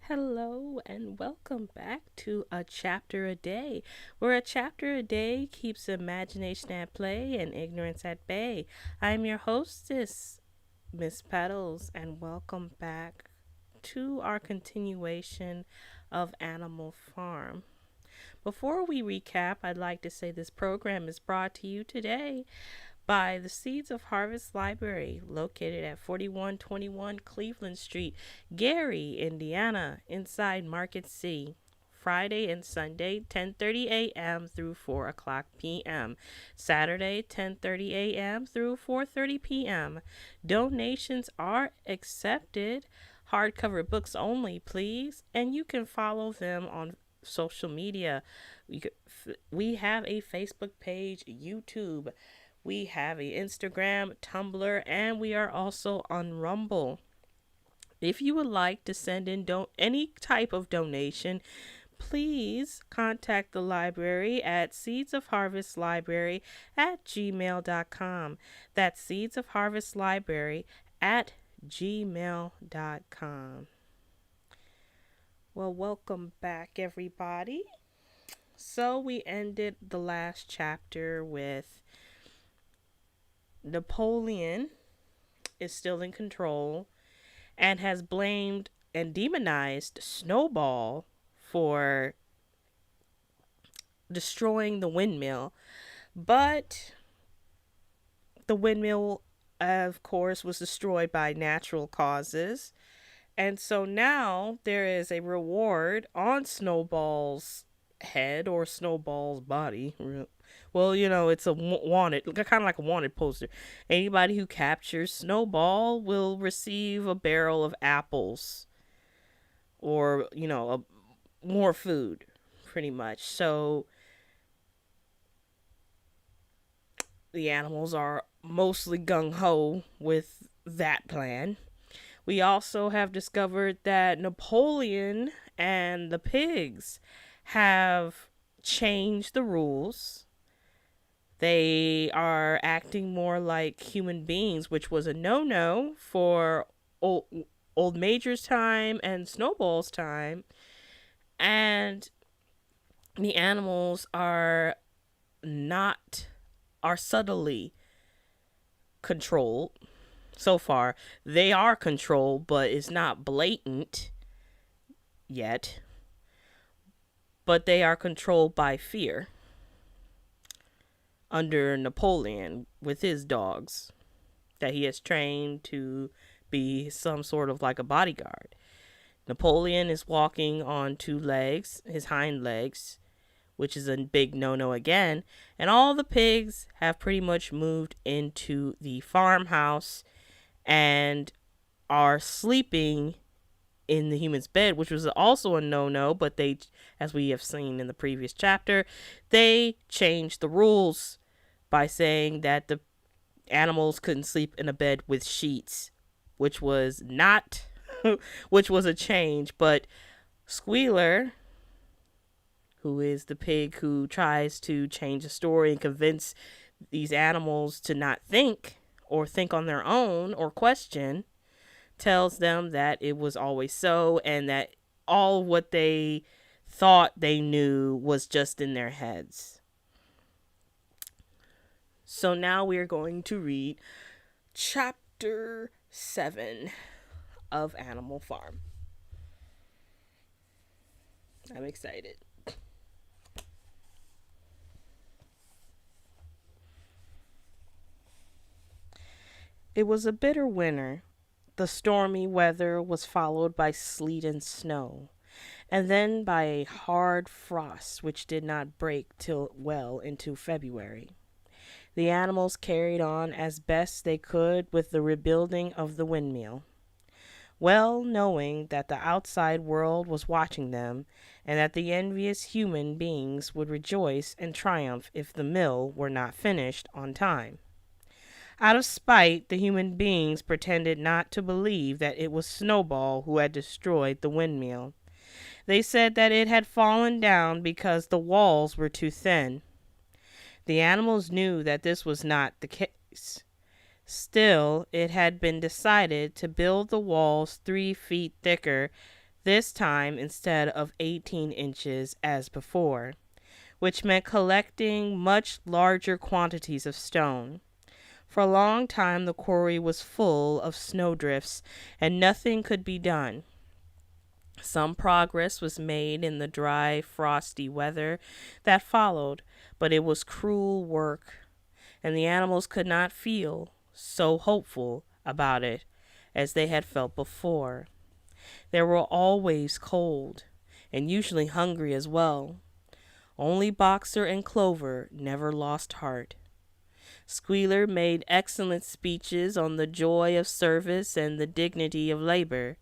Hello and welcome back to A Chapter a Day, where a chapter a day keeps imagination at play and ignorance at bay. I'm your hostess, Miss Petals, and welcome back to our continuation of Animal Farm. Before we recap, I'd like to say this program is brought to you today by the Seeds of Harvest Library, located at 4121 Cleveland Street, Gary, Indiana, inside Market C. Friday and Sunday, 10:30 a.m. through 4 o'clock p.m. Saturday, 10:30 a.m. through 4:30 p.m. Donations are accepted. Hardcover books only, please. And you can follow them on social media. We have a Facebook page, YouTube. We have a Instagram, Tumblr, and we are also on Rumble. If you would like to send in any type of donation, please contact the library at seedsofharvestlibrary at gmail.com. That's seedsofharvestlibrary at gmail.com. Well, welcome back, everybody. So we ended the last chapter with Napoleon is still in control and has blamed and demonized Snowball for destroying the windmill. But the windmill, of course, was destroyed by natural causes. And so now there is a reward on Snowball's head or Snowball's body. Well, it's a wanted, kind of like a wanted poster. Anybody who captures Snowball will receive a barrel of apples or, more food, pretty much. So the animals are mostly gung ho with that plan. We also have discovered that Napoleon and the pigs have changed the rules. They are acting more like human beings, which was a no-no for old Major's time and Snowball's time. And the animals are subtly controlled. So far, they are controlled, but it's not blatant yet. But they are controlled by fear under Napoleon with his dogs that he has trained to be some sort of like a bodyguard. Napoleon is walking on two legs, his hind legs, which is a big no-no again. And all the pigs have pretty much moved into the farmhouse and are sleeping in the human's bed, which was also a no-no, but they, as we have seen in the previous chapter, they changed the rules by saying that the animals couldn't sleep in a bed with sheets, which was not, which was a change. But Squealer, who is the pig who tries to change the story and convince these animals to not think or think on their own or question, tells them that it was always so and that all what they thought they knew was just in their heads. So now we are going to read chapter 7 of Animal Farm. I'm excited. It was a bitter winter. The stormy weather was followed by sleet and snow, and then by a hard frost which did not break till well into February. The animals carried on as best they could with the rebuilding of the windmill, well knowing that the outside world was watching them, and that the envious human beings would rejoice and triumph if the mill were not finished on time. Out of spite, the human beings pretended not to believe that it was Snowball who had destroyed the windmill. They said that it had fallen down because the walls were too thin. The animals knew that this was not the case. Still, it had been decided to build the walls 3 feet thicker this time instead of 18 inches as before, which meant collecting much larger quantities of stone. For a long time the quarry was full of snowdrifts, and nothing could be done. Some progress was made in the dry, frosty weather that followed, but it was cruel work, and the animals could not feel so hopeful about it as they had felt before. They were always cold, and usually hungry as well. Only Boxer and Clover never lost heart. Squealer made excellent speeches on the joy of service and the dignity of labor,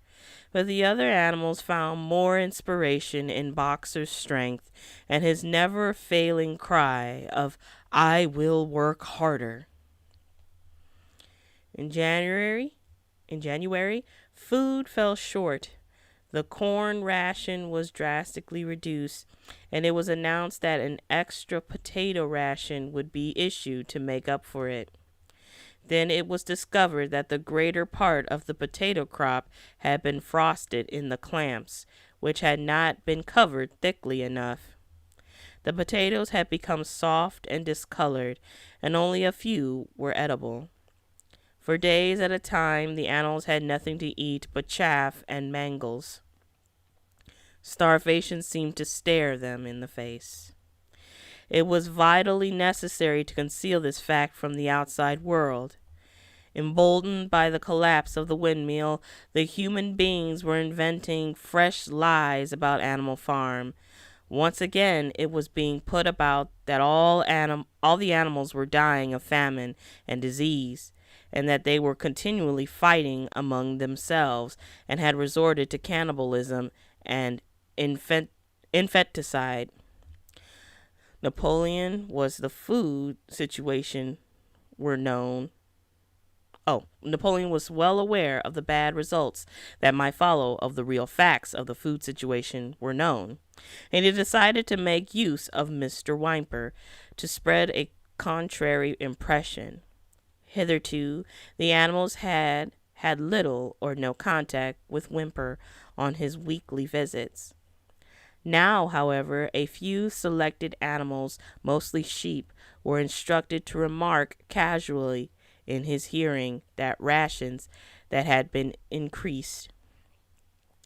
but the other animals found more inspiration in Boxer's strength and his never failing cry of, "I will work harder." In January, food fell short. The corn ration was drastically reduced, and it was announced that an extra potato ration would be issued to make up for it. Then it was discovered that the greater part of the potato crop had been frosted in the clamps, which had not been covered thickly enough. The potatoes had become soft and discolored, and only a few were edible. For days at a time, the animals had nothing to eat but chaff and mangles. Starvation seemed to stare them in the face. It was vitally necessary to conceal this fact from the outside world. Emboldened by the collapse of the windmill, the human beings were inventing fresh lies about Animal Farm. Once again, it was being put about that all the animals were dying of famine and disease, and that they were continually fighting among themselves and had resorted to cannibalism and infanticide. Napoleon was the food situation were known. Napoleon was well aware of the bad results that might follow of the real facts of the food situation were known, and he decided to make use of Mr. Whymper to spread a contrary impression. Hitherto, the animals had had little or no contact with Whymper on his weekly visits. Now, however, a few selected animals, mostly sheep, were instructed to remark casually in his hearing that rations that had been increased.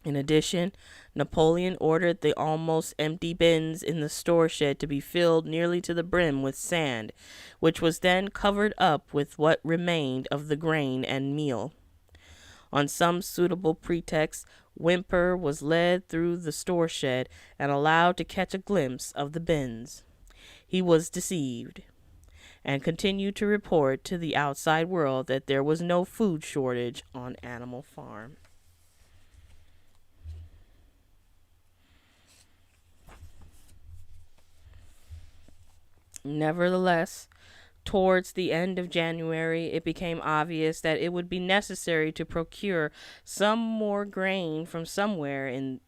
In addition, Napoleon ordered the almost empty bins in the store shed to be filled nearly to the brim with sand, which was then covered up with what remained of the grain and meal. On some suitable pretext, Whymper was led through the store shed and allowed to catch a glimpse of the bins. He was deceived, and continued to report to the outside world that there was no food shortage on Animal Farm. Nevertheless, towards the end of January, it became obvious that it would be necessary to procure some more grain from somewhere. In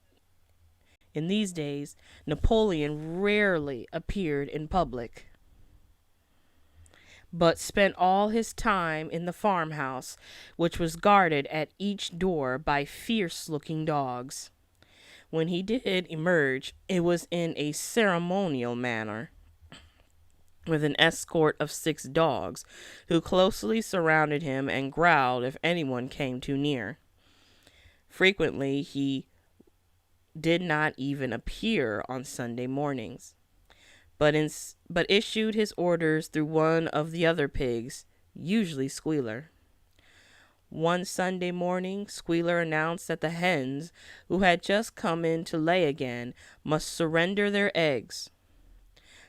these days, Napoleon rarely appeared in public, but spent all his time in the farmhouse, which was guarded at each door by fierce-looking dogs. When he did emerge, it was in a ceremonial manner, with an escort of 6 dogs, who closely surrounded him and growled if anyone came too near. Frequently he did not even appear on Sunday mornings, but issued his orders through one of the other pigs, usually Squealer. One Sunday morning, Squealer announced that the hens, who had just come in to lay again, must surrender their eggs.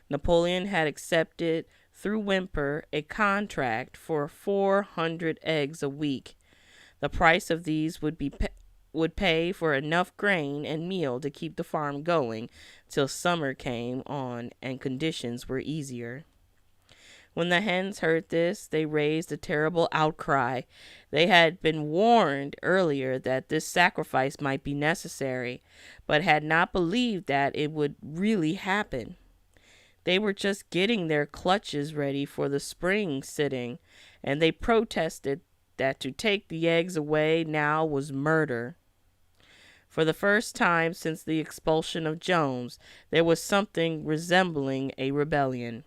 Napoleon had accepted through Whymper a contract for 400 eggs a week. The price of these would pay for enough grain and meal to keep the farm going till summer came on and conditions were easier. When the hens heard this, they raised a terrible outcry. They had been warned earlier that this sacrifice might be necessary, but had not believed that it would really happen. They were just getting their clutches ready for the spring sitting, and they protested that to take the eggs away now was murder. For the first time since the expulsion of Jones, there was something resembling a rebellion.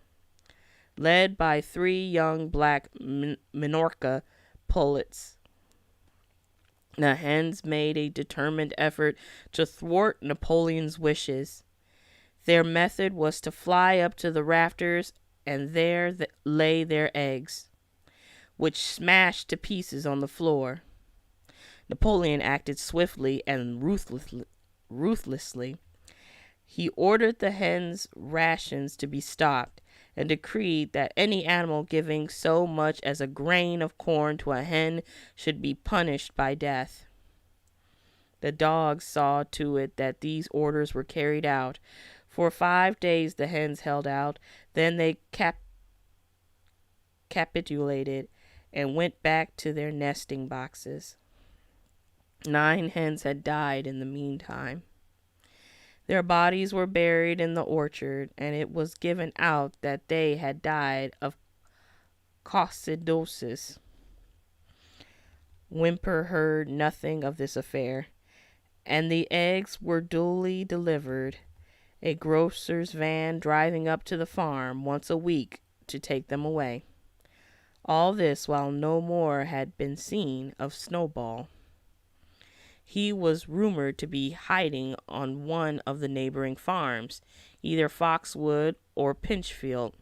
Led by 3 young black Minorca pullets, the hens made a determined effort to thwart Napoleon's wishes. Their method was to fly up to the rafters and there lay their eggs, which smashed to pieces on the floor. Napoleon acted swiftly and ruthlessly. He ordered the hens' rations to be stopped and decreed that any animal giving so much as a grain of corn to a hen should be punished by death. The dogs saw to it that these orders were carried out. For 5 days the hens held out, then they capitulated and went back to their nesting boxes. 9 hens had died in the meantime. Their bodies were buried in the orchard, and it was given out that they had died of coccidosis. Whymper heard nothing of this affair, and the eggs were duly delivered, a grocer's van driving up to the farm once a week to take them away. All this while no more had been seen of Snowball. He was rumored to be hiding on one of the neighboring farms, either Foxwood or Pinchfield.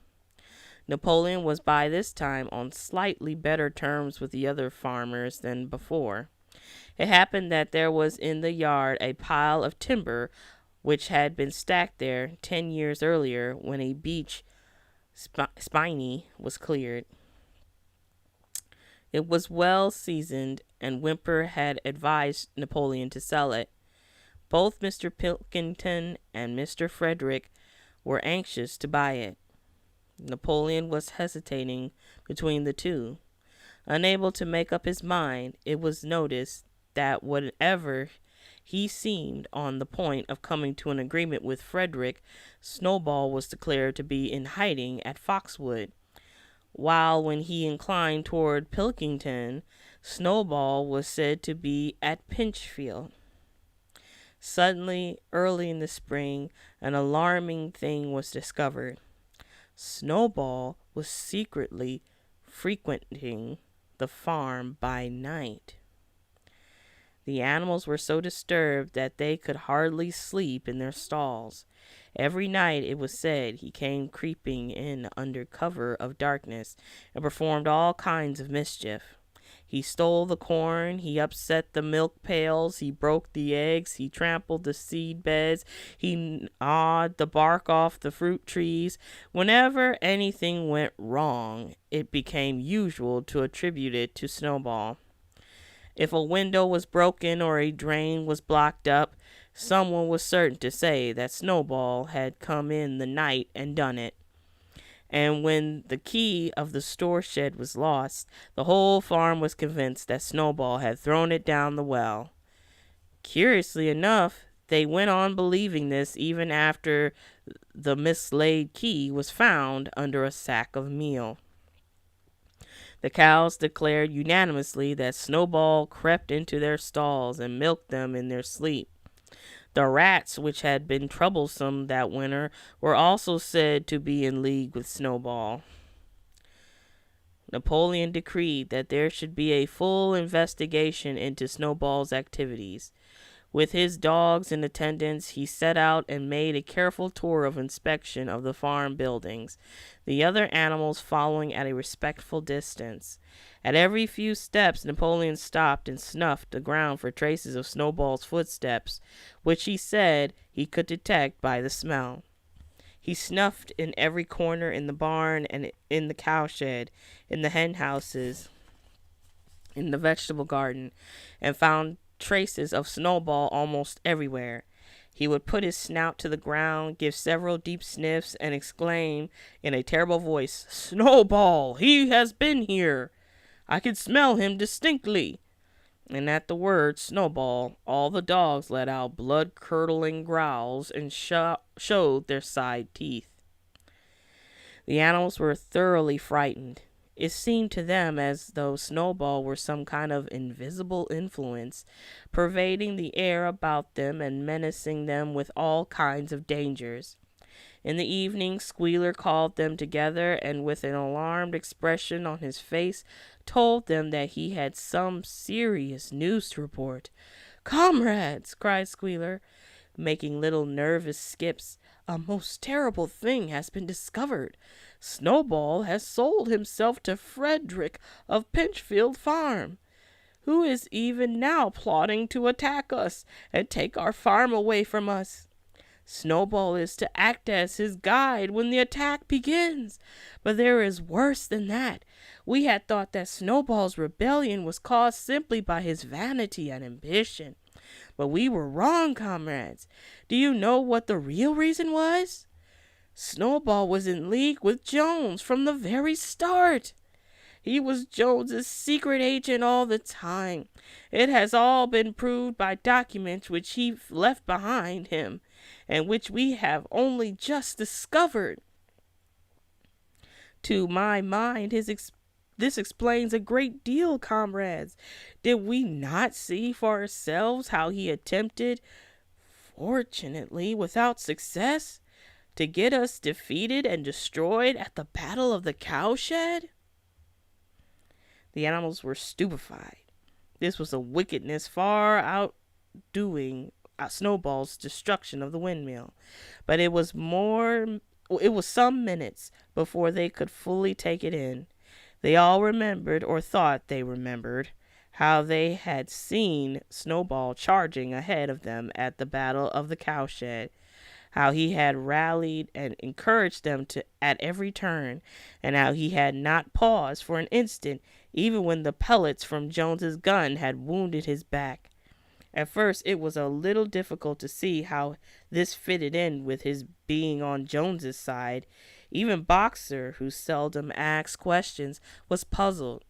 Napoleon was by this time on slightly better terms with the other farmers than before. It happened that there was in the yard a pile of timber which had been stacked there 10 years earlier when a beech spinney was cleared. It was well seasoned, and Whymper had advised Napoleon to sell it. Both Mr. Pilkington and Mr. Frederick were anxious to buy it. Napoleon was hesitating between the two. Unable to make up his mind, it was noticed that whenever he seemed on the point of coming to an agreement with Frederick, Snowball was declared to be in hiding at Foxwood, while when he inclined toward Pilkington, Snowball was said to be at Pinchfield. Suddenly, early in the spring, an alarming thing was discovered. Snowball was secretly frequenting the farm by night. The animals were so disturbed that they could hardly sleep in their stalls. Every night, it was said, he came creeping in under cover of darkness and performed all kinds of mischief. He stole the corn, he upset the milk pails, he broke the eggs, he trampled the seed beds, he gnawed the bark off the fruit trees. Whenever anything went wrong, it became usual to attribute it to Snowball. If a window was broken or a drain was blocked up, someone was certain to say that Snowball had come in the night and done it. And when the key of the store shed was lost, the whole farm was convinced that Snowball had thrown it down the well. Curiously enough, they went on believing this even after the mislaid key was found under a sack of meal. The cows declared unanimously that Snowball crept into their stalls and milked them in their sleep. The rats, which had been troublesome that winter, were also said to be in league with Snowball. Napoleon decreed that there should be a full investigation into Snowball's activities. With his dogs in attendance, he set out and made a careful tour of inspection of the farm buildings, the other animals following at a respectful distance. At every few steps, Napoleon stopped and snuffed the ground for traces of Snowball's footsteps, which he said he could detect by the smell. He snuffed in every corner in the barn and in the cowshed, in the hen houses, in the vegetable garden, and found traces of Snowball almost everywhere. He would put his snout to the ground, give several deep sniffs, and exclaim in a terrible voice, "Snowball! He has been here! I can smell him distinctly!" And at the word Snowball, all the dogs let out blood-curdling growls and showed their side teeth. The animals were thoroughly frightened. It seemed to them as though Snowball were some kind of invisible influence, pervading the air about them and menacing them with all kinds of dangers. In the evening, Squealer called them together and, with an alarmed expression on his face, told them that he had some serious news to report. "Comrades!" cried Squealer, making little nervous skips, "a most terrible thing has been discovered. Snowball has sold himself to Frederick of Pinchfield Farm, who is even now plotting to attack us and take our farm away from us. Snowball is to act as his guide when the attack begins. But there is worse than that. We had thought that Snowball's rebellion was caused simply by his vanity and ambition. But we were wrong, comrades. Do you know what the real reason was? Snowball was in league with Jones from the very start. He was Jones's secret agent all the time. It has all been proved by documents which he left behind him, and which we have only just discovered. To my mind, this explains a great deal, comrades. Did we not see for ourselves how he attempted, fortunately without success, to get us defeated and destroyed at the Battle of the Cowshed?" The animals were stupefied. This was a wickedness far outdoing Snowball's destruction of the windmill. But it was some minutes before they could fully take it in. They all remembered, or thought they remembered, how they had seen Snowball charging ahead of them at the Battle of the Cowshed, how he had rallied and encouraged them at every turn, and how he had not paused for an instant, even when the pellets from Jones's gun had wounded his back. At first it was a little difficult to see how this fitted in with his being on Jones's side. Even Boxer, who seldom asked questions, was puzzled.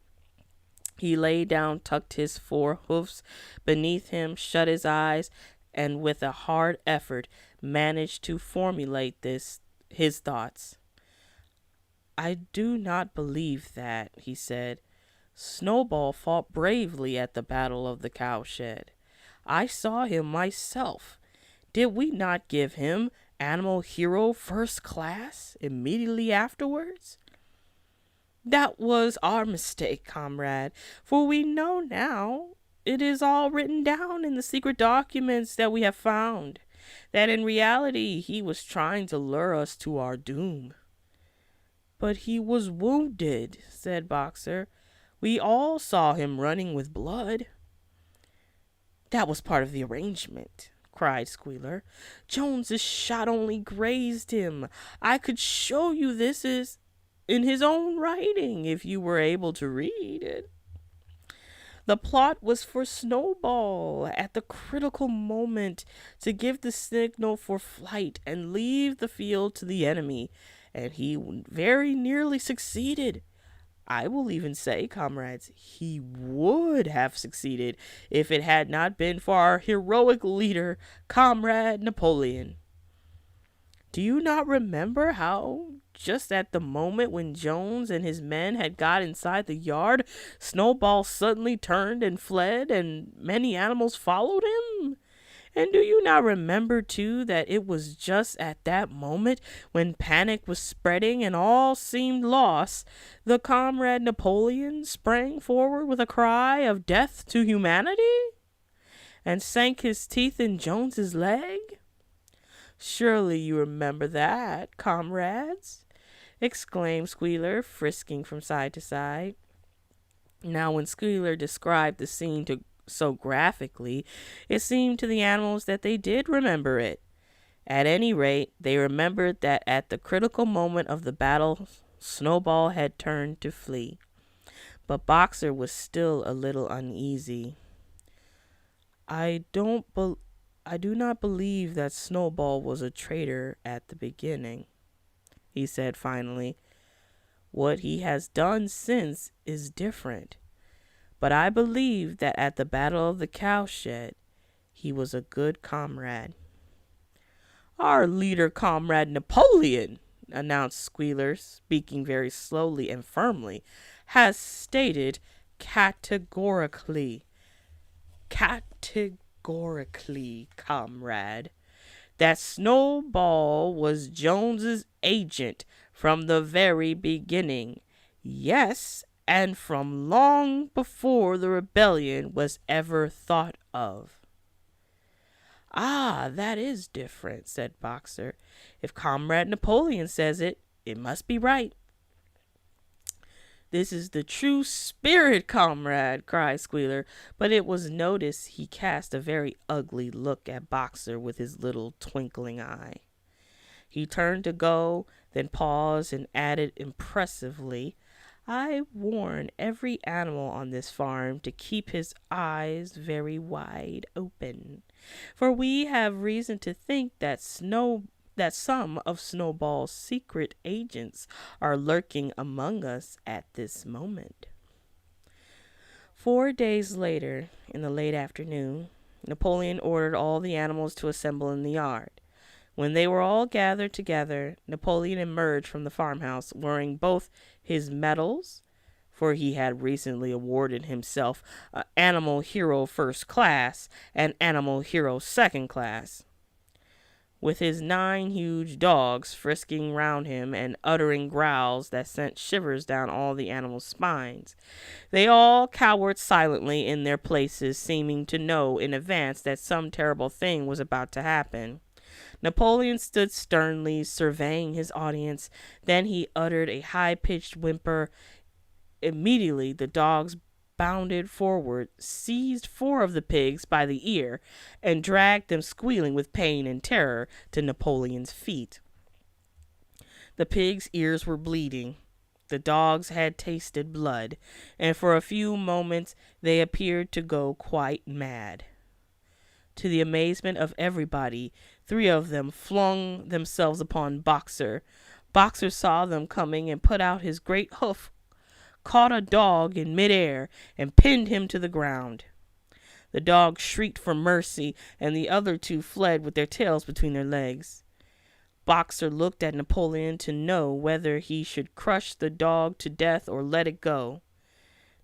He lay down, tucked his four hoofs beneath him, shut his eyes, and with a hard effort managed to formulate his thoughts. "I do not believe that," he said. "Snowball fought bravely at the Battle of the Cowshed. I saw him myself. Did we not give him Animal Hero First Class immediately afterwards?" "That was our mistake, comrade, for we know now, it is all written down in the secret documents that we have found, that in reality he was trying to lure us to our doom." "But he was wounded," said Boxer. "We all saw him running with blood." "That was part of the arrangement," cried Squealer. "Jones's shot only grazed him. I could show you this is in his own writing if you were able to read it. The plot was for Snowball at the critical moment to give the signal for flight and leave the field to the enemy, and he very nearly succeeded. I will even say, comrades, he would have succeeded if it had not been for our heroic leader, Comrade Napoleon. Do you not remember how, just at the moment when Jones and his men had got inside the yard, Snowball suddenly turned and fled, and many animals followed him? And do you not remember, too, that it was just at that moment, when panic was spreading and all seemed lost, the Comrade Napoleon sprang forward with a cry of death to humanity, and sank his teeth in Jones's leg? Surely you remember that, comrades?" exclaimed Squealer, frisking from side to side. Now, when Squealer described the scene so graphically, it seemed to the animals that they did remember it. At any rate, they remembered that at the critical moment of the battle, Snowball had turned to flee. But Boxer was still a little uneasy. I do not believe that Snowball was a traitor at the beginning," he said finally. "What he has done since is different. But I believe that at the Battle of the Cowshed, he was a good comrade." "Our leader, Comrade Napoleon," announced Squealer, speaking very slowly and firmly, has stated categorically, comrade, that Snowball was Jones's agent from the very beginning. Yes, and from long before the rebellion was ever thought of. Ah, that is different, said Boxer. If Comrade Napoleon says it, it must be right. This is the true spirit, comrade, cried Squealer, but it was noticed he cast a very ugly look at Boxer with his little twinkling eye. He turned to go, then paused and added impressively, I warn every animal on this farm to keep his eyes very wide open, for we have reason to think that some of Snowball's secret agents are lurking among us at this moment. 4 days later, in the late afternoon, Napoleon ordered all the animals to assemble in the yard. When they were all gathered together, Napoleon emerged from the farmhouse wearing both his medals, for he had recently awarded himself Animal Hero First Class and Animal Hero Second Class, with his 9 huge dogs frisking round him and uttering growls that sent shivers down all the animals' spines. They all cowered silently in their places, seeming to know in advance that some terrible thing was about to happen. Napoleon stood sternly surveying his audience. Then he uttered a high-pitched whimper. Immediately the dogs bounded forward, seized 4 of the pigs by the ear, and dragged them squealing with pain and terror to Napoleon's feet. The pigs' ears were bleeding. The dogs had tasted blood, and for a few moments they appeared to go quite mad. To the amazement of everybody, 3 of them flung themselves upon Boxer. Boxer saw them coming and put out his great hoof, caught a dog in midair, and pinned him to the ground. The dog shrieked for mercy, and the other 2 fled with their tails between their legs. Boxer looked at Napoleon to know whether he should crush the dog to death or let it go.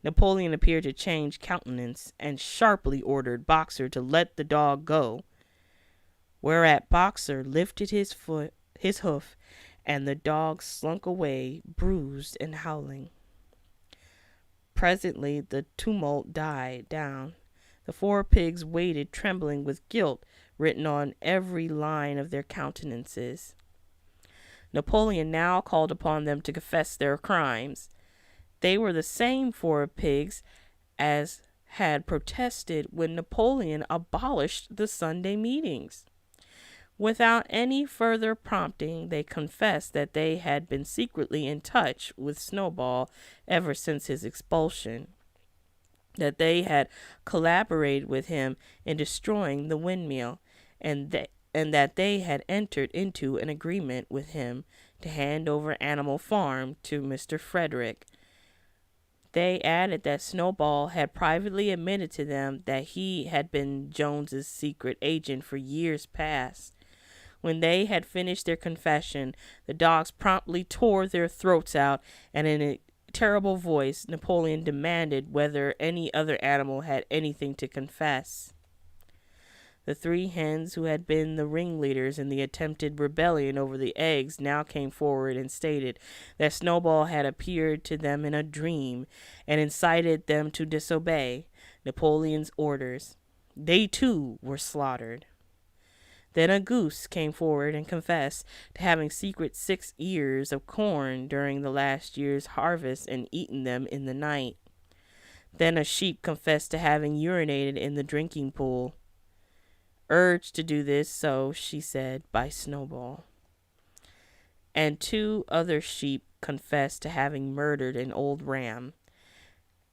Napoleon appeared to change countenance and sharply ordered Boxer to let the dog go, whereat Boxer lifted his hoof, and the dog slunk away, bruised and howling. Presently the tumult died down. The 4 pigs waited, trembling with guilt written on every line of their countenances. Napoleon now called upon them to confess their crimes. They were the same 4 pigs as had protested when Napoleon abolished the Sunday meetings. Without any further prompting, they confessed that they had been secretly in touch with Snowball ever since his expulsion, that they had collaborated with him in destroying the windmill, and that they had entered into an agreement with him to hand over Animal Farm to Mr. Frederick. They added that Snowball had privately admitted to them that he had been Jones's secret agent for years past. When they had finished their confession, the dogs promptly tore their throats out, and in a terrible voice, Napoleon demanded whether any other animal had anything to confess. The 3 hens who had been the ringleaders in the attempted rebellion over the eggs now came forward and stated that Snowball had appeared to them in a dream and incited them to disobey Napoleon's orders. They too were slaughtered. Then a goose came forward and confessed to having secret 6 ears of corn during the last year's harvest and eaten them in the night. Then a sheep confessed to having urinated in the drinking pool, urged to do this, so she said, by Snowball. And 2 other sheep confessed to having murdered an old ram,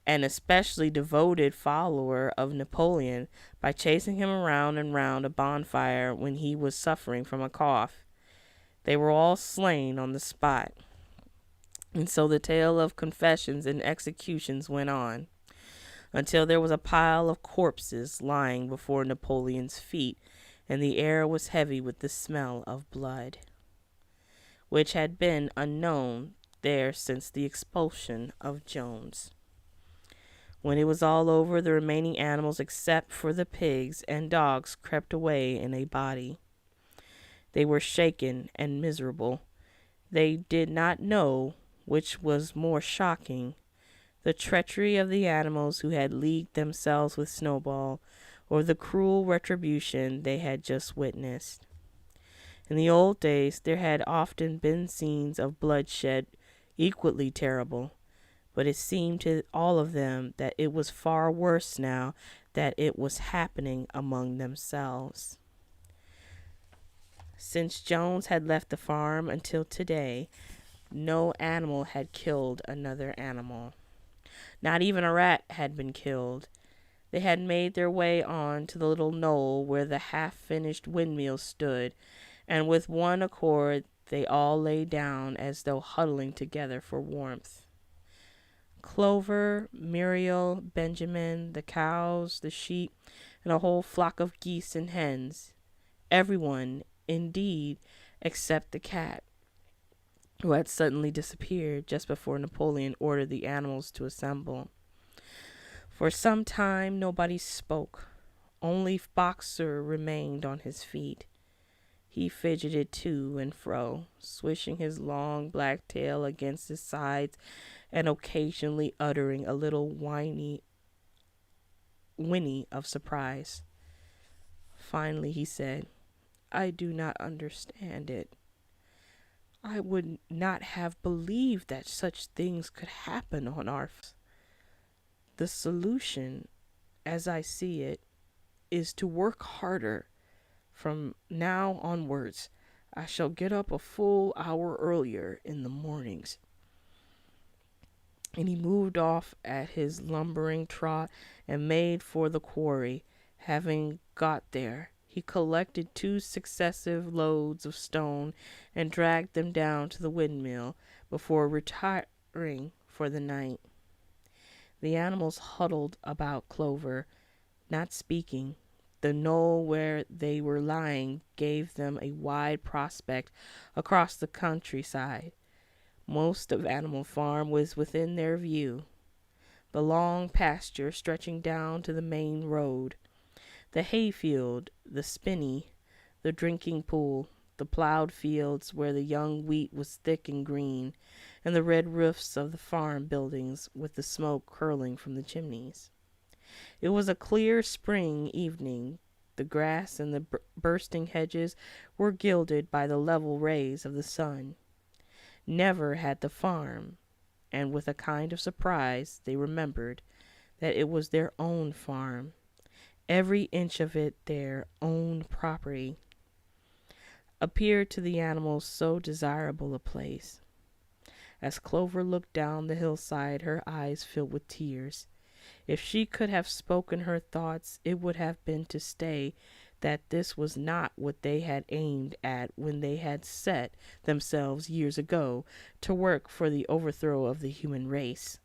an especially devoted follower of Napoleon, by chasing him around and round a bonfire when he was suffering from a cough. They were all slain on the spot. And so the tale of confessions and executions went on, until there was a pile of corpses lying before Napoleon's feet, and the air was heavy with the smell of blood, which had been unknown there since the expulsion of Jones. When it was all over, the remaining animals, except for the pigs and dogs, crept away in a body. They were shaken and miserable. They did not know which was more shocking, the treachery of the animals who had leagued themselves with Snowball, or the cruel retribution they had just witnessed. In the old days there had often been scenes of bloodshed equally terrible, but it seemed to all of them that it was far worse now that it was happening among themselves. Since Jones had left the farm until today, no animal had killed another animal. Not even a rat had been killed. They had made their way on to the little knoll where the half-finished windmill stood, and with one accord they all lay down as though huddling together for warmth. Clover, Muriel, Benjamin, the cows, the sheep, and a whole flock of geese and hens. Everyone, indeed, except the cat, who had suddenly disappeared just before Napoleon ordered the animals to assemble. For some time nobody spoke. Only Boxer remained on his feet. He fidgeted to and fro, swishing his long black tail against his sides and occasionally uttering a little whinny of surprise. Finally he said, "I do not understand it. I would not have believed that such things could happen on our... The solution, as I see it, is to work harder. From now onwards, I shall get up a full hour earlier in the mornings." And he moved off at his lumbering trot and made for the quarry. Having got there, he collected 2 successive loads of stone and dragged them down to the windmill before retiring for the night. The animals huddled about Clover, not speaking. The knoll where they were lying gave them a wide prospect across the countryside. Most of Animal Farm was within their view. The long pasture stretching down to the main road, the hayfield, the spinney, the drinking pool, the plowed fields where the young wheat was thick and green, and the red roofs of the farm buildings with the smoke curling from the chimneys. It was a clear spring evening. The grass and the bursting hedges were gilded by the level rays of the sun. Never had the farm, and with a kind of surprise they remembered that it was their own farm, every inch of it their own property, appeared to the animals so desirable a place. As Clover looked down the hillside, her eyes filled with tears. If she could have spoken her thoughts, it would have been to say that this was not what they had aimed at when they had set themselves years ago to work for the overthrow of the human race.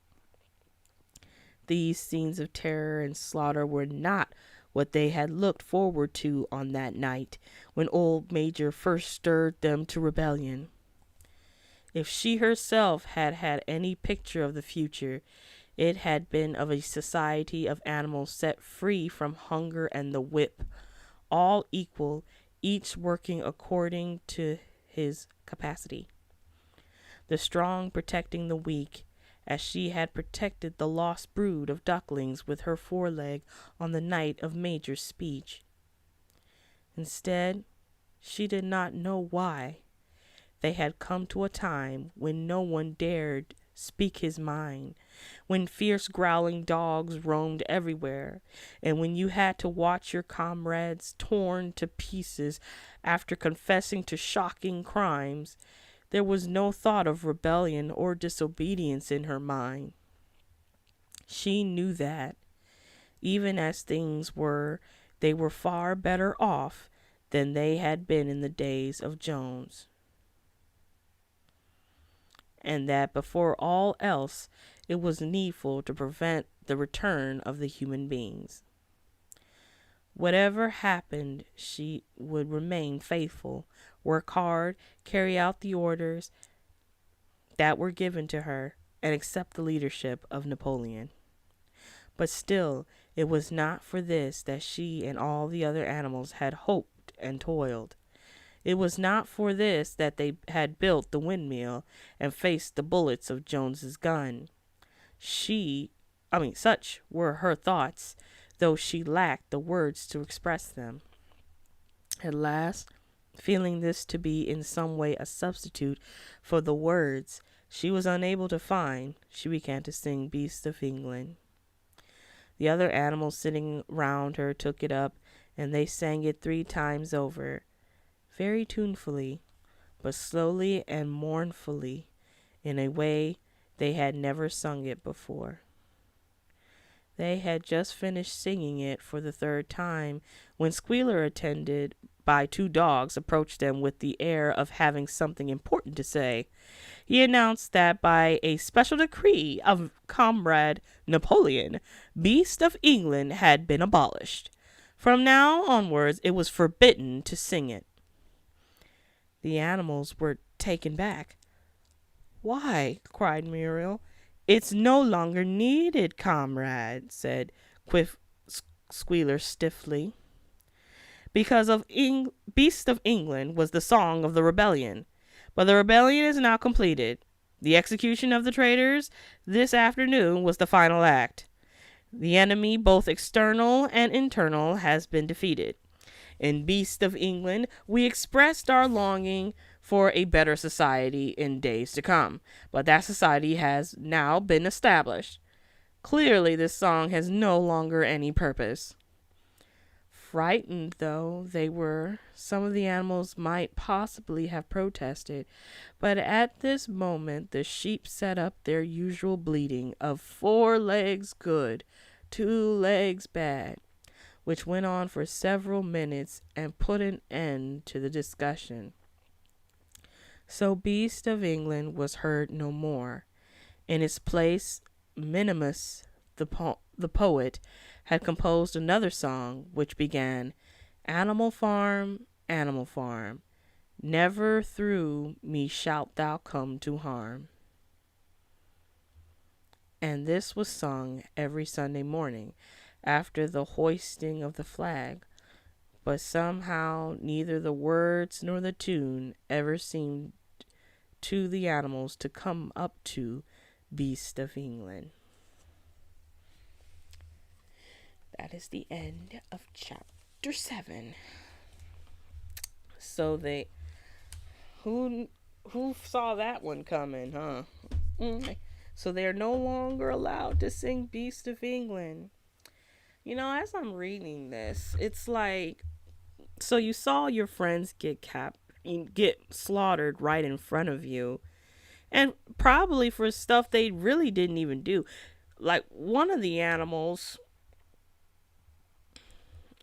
These scenes of terror and slaughter were not what they had looked forward to on that night when old Major first stirred them to rebellion. If she herself had had any picture of the future, it had been of a society of animals set free from hunger and the whip, all equal, each working according to his capacity. The strong protecting the weak, as she had protected the lost brood of ducklings with her foreleg on the night of Major's speech. Instead, she did not know why. They had come to a time when no one dared speak his mind, when fierce growling dogs roamed everywhere, and when you had to watch your comrades torn to pieces after confessing to shocking crimes. There was no thought of rebellion or disobedience in her mind. She knew that, even as things were, they were far better off than they had been in the days of Jones, and that before all else it was needful to prevent the return of the human beings. Whatever happened, she would remain faithful, work hard, carry out the orders, that were given to her and accept the leadership of Napoleon. But still, it was not for this that she and all the other animals had hoped and toiled. It was not for this that they had built the windmill and faced the bullets of Jones's gun. Such were her thoughts, though she lacked the words to express them. At last, feeling this to be in some way a substitute for the words she was unable to find, she began to sing Beast of England. The other animals sitting round her took it up, and they sang it 3 times over, very tunefully, but slowly and mournfully, in a way they had never sung it before. They had just finished singing it for the 3rd time when Squealer, attended by 2 dogs, approached them with the air of having something important to say. He announced that by a special decree of Comrade Napoleon, Beast of England had been abolished. From now onwards it was forbidden to sing it. The animals were taken back. "Why?" cried Muriel. "It's no longer needed, comrade," said Squealer stiffly. "Because of Beast of England was the song of the rebellion. But the rebellion is now completed. The execution of the traitors this afternoon was the final act. The enemy, both external and internal, has been defeated. In Beast of England, we expressed our longing for a better society in days to come, but that society has now been established. Clearly, this song has no longer any purpose." Frightened though they were, some of the animals might possibly have protested, but at this moment the sheep set up their usual bleating of 4 legs good, 2 legs bad, which went on for several minutes and put an end to the discussion. So Beast of England was heard no more. In its place, Minimus, the poet, had composed another song which began, Animal farm, never through me shalt thou come to harm. And this was sung every Sunday morning after the hoisting of the flag, but somehow neither the words nor the tune ever seemed to the animals to come up to Beast of England. That is the end of chapter 7. So who saw that one coming, huh? So they're no longer allowed to sing Beast of England. As I'm reading this, it's like, so you saw your friends get slaughtered right in front of you, and probably for stuff they really didn't even do. Like one of the animals,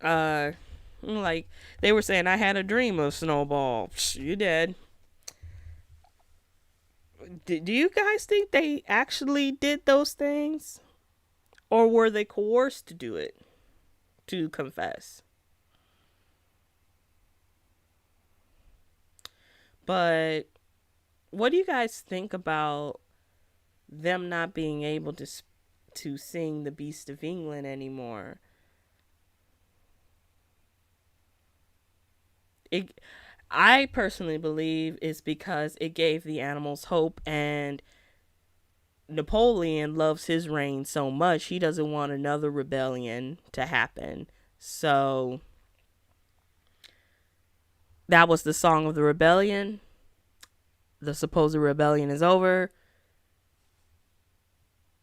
like they were saying, I had a dream of Snowball. You did. Do you guys think they actually did those things? Or were they coerced to do it? To confess? But what do you guys think about them not being able to sing the Beast of England anymore? I personally believe it's because it gave the animals hope, and Napoleon loves his reign so much he doesn't want another rebellion to happen. So that was the song of the rebellion. The supposed rebellion is over.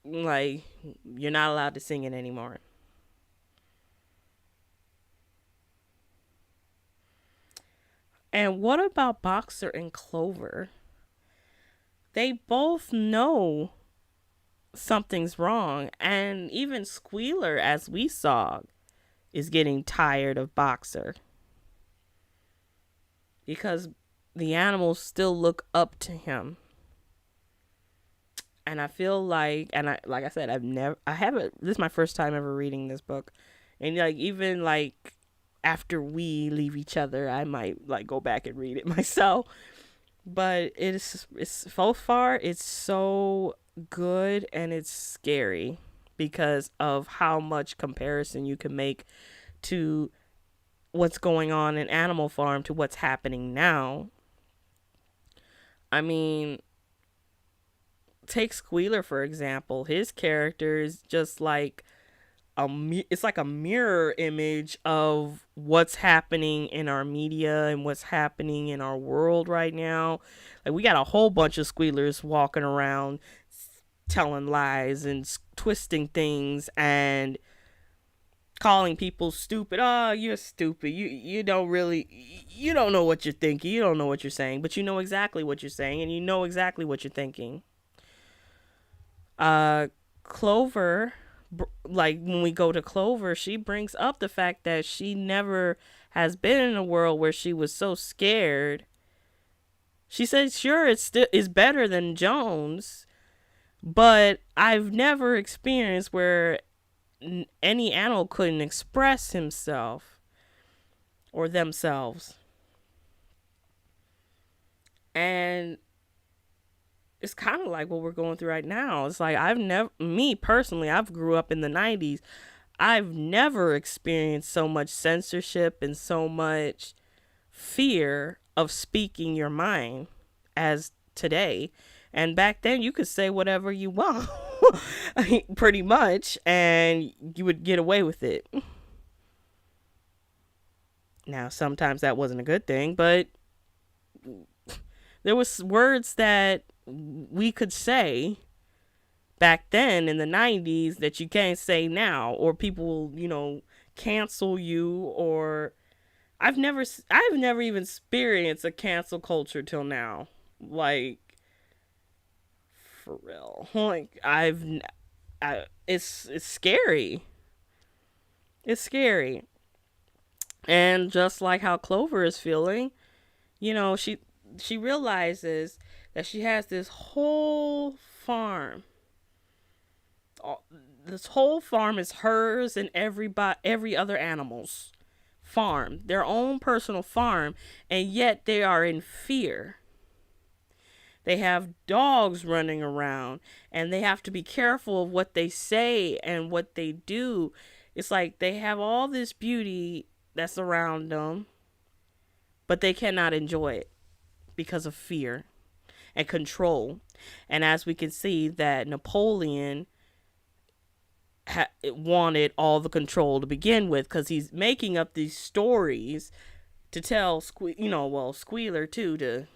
Like, you're not allowed to sing it anymore. And what about Boxer and Clover? They both know something's wrong. And even Squealer, as we saw, is getting tired of Boxer. Because the animals still look up to him. And I feel like, like I said, this is my first time ever reading this book. And even after we leave each other, I might go back and read it myself. but it's so far it's so good, and it's scary because of how much comparison you can make to what's going on in Animal Farm to what's happening now. I mean, take Squealer for example. His character is just like it's like a mirror image of what's happening in our media and what's happening in our world right now. Like, we got a whole bunch of Squealers walking around telling lies and twisting things and calling people stupid. Oh, you're stupid. You don't really, you don't know what you're thinking. You don't know what you're saying, but you know exactly what you're saying, and you know exactly what you're thinking. Clover, like when we go to Clover, she brings up the fact that she never has been in a world where she was so scared. She said, sure, it's better than Jones, but I've never experienced where any animal couldn't express himself or themselves. And it's kind of like what we're going through right now. It's like, me personally, I've grew up in the 90s. I've never experienced so much censorship and so much fear of speaking your mind as today. And back then you could say whatever you want pretty much, and you would get away with it. Now sometimes that wasn't a good thing, but there was words that we could say back then in the 90s that you can't say now, or people will, cancel you. Or I've never even experienced a cancel culture till now. Like, for real. Like, it's scary. It's scary. And just like how Clover is feeling, she realizes that she has this whole farm. This whole farm is hers and every other animal's farm, their own personal farm, and yet they are in fear. They have dogs running around, and they have to be careful of what they say and what they do. It's like they have all this beauty that's around them, but they cannot enjoy it because of fear and control. And as we can see, that Napoleon wanted all the control to begin with, because he's making up these stories to tell Squealer too, to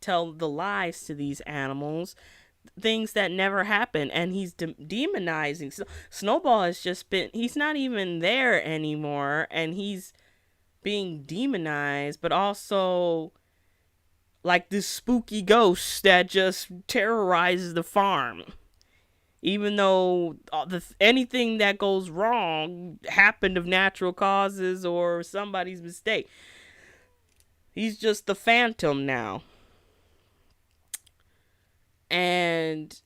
tell the lies to these animals, things that never happen. And he's demonizing. Snowball has just been, he's not even there anymore, and he's being demonized, but also like this spooky ghost that just terrorizes the farm. Even though anything that goes wrong happened of natural causes or somebody's mistake. He's just the phantom now. And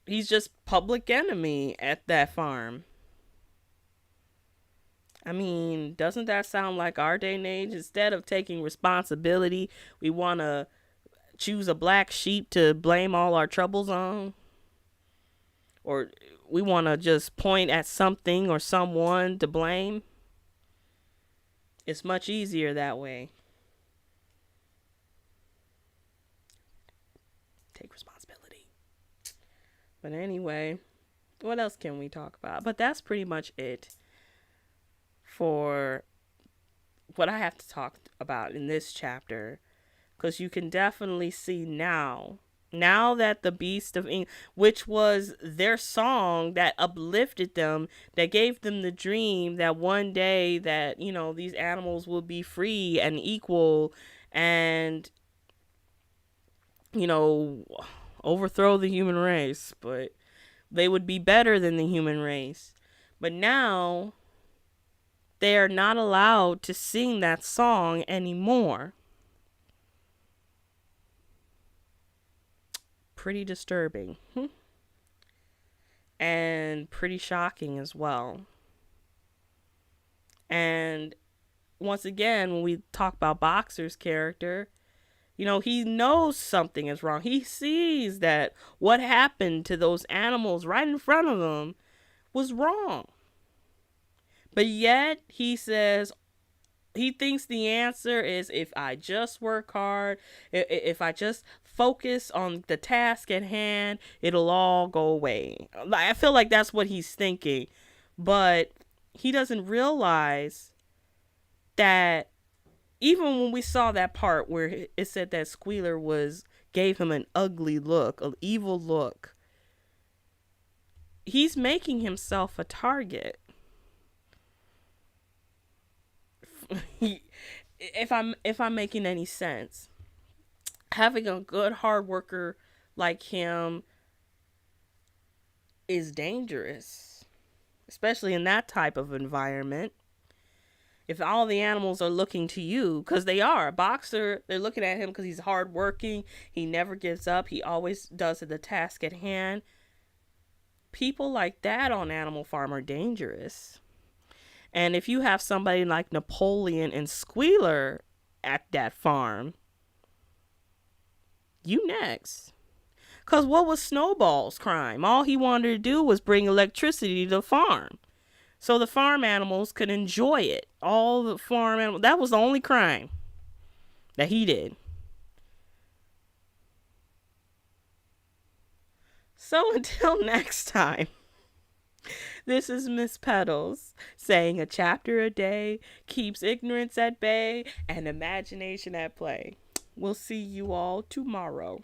he's just public enemy at that farm. I mean, doesn't that sound like our day and age? Instead of taking responsibility, we want to choose a black sheep to blame all our troubles on. Or we want to just point at something or someone to blame. It's much easier that way. Take responsibility. But anyway, what else can we talk about? But that's pretty much it for what I have to talk about in this chapter. Because you can definitely see now that the Beast of England, which was their song that uplifted them, that gave them the dream that one day that, these animals will be free and equal and, overthrow the human race, but they would be better than the human race. But now they are not allowed to sing that song anymore. Pretty disturbing. And pretty shocking as well. And once again, when we talk about Boxer's character, he knows something is wrong. He sees that what happened to those animals right in front of him was wrong. But yet he says, he thinks the answer is if I just work hard, if I just focus on the task at hand, it'll all go away. I feel like that's what he's thinking. But he doesn't realize that even when we saw that part where it said that Squealer gave him an ugly look, an evil look, he's making himself a target. If I'm making any sense, having a good hard worker like him is dangerous, especially in that type of environment. If all the animals are looking to you, because they are, a boxer, they're looking at him because he's hardworking, he never gives up, he always does the task at hand. People like that on Animal Farm are dangerous. And if you have somebody like Napoleon and Squealer at that farm, you next. Because what was Snowball's crime? All he wanted to do was bring electricity to the farm, so the farm animals could enjoy it. All the farm animals, that was the only crime that he did. So until next time, this is Miss Petals saying a chapter a day keeps ignorance at bay and imagination at play. We'll see you all tomorrow.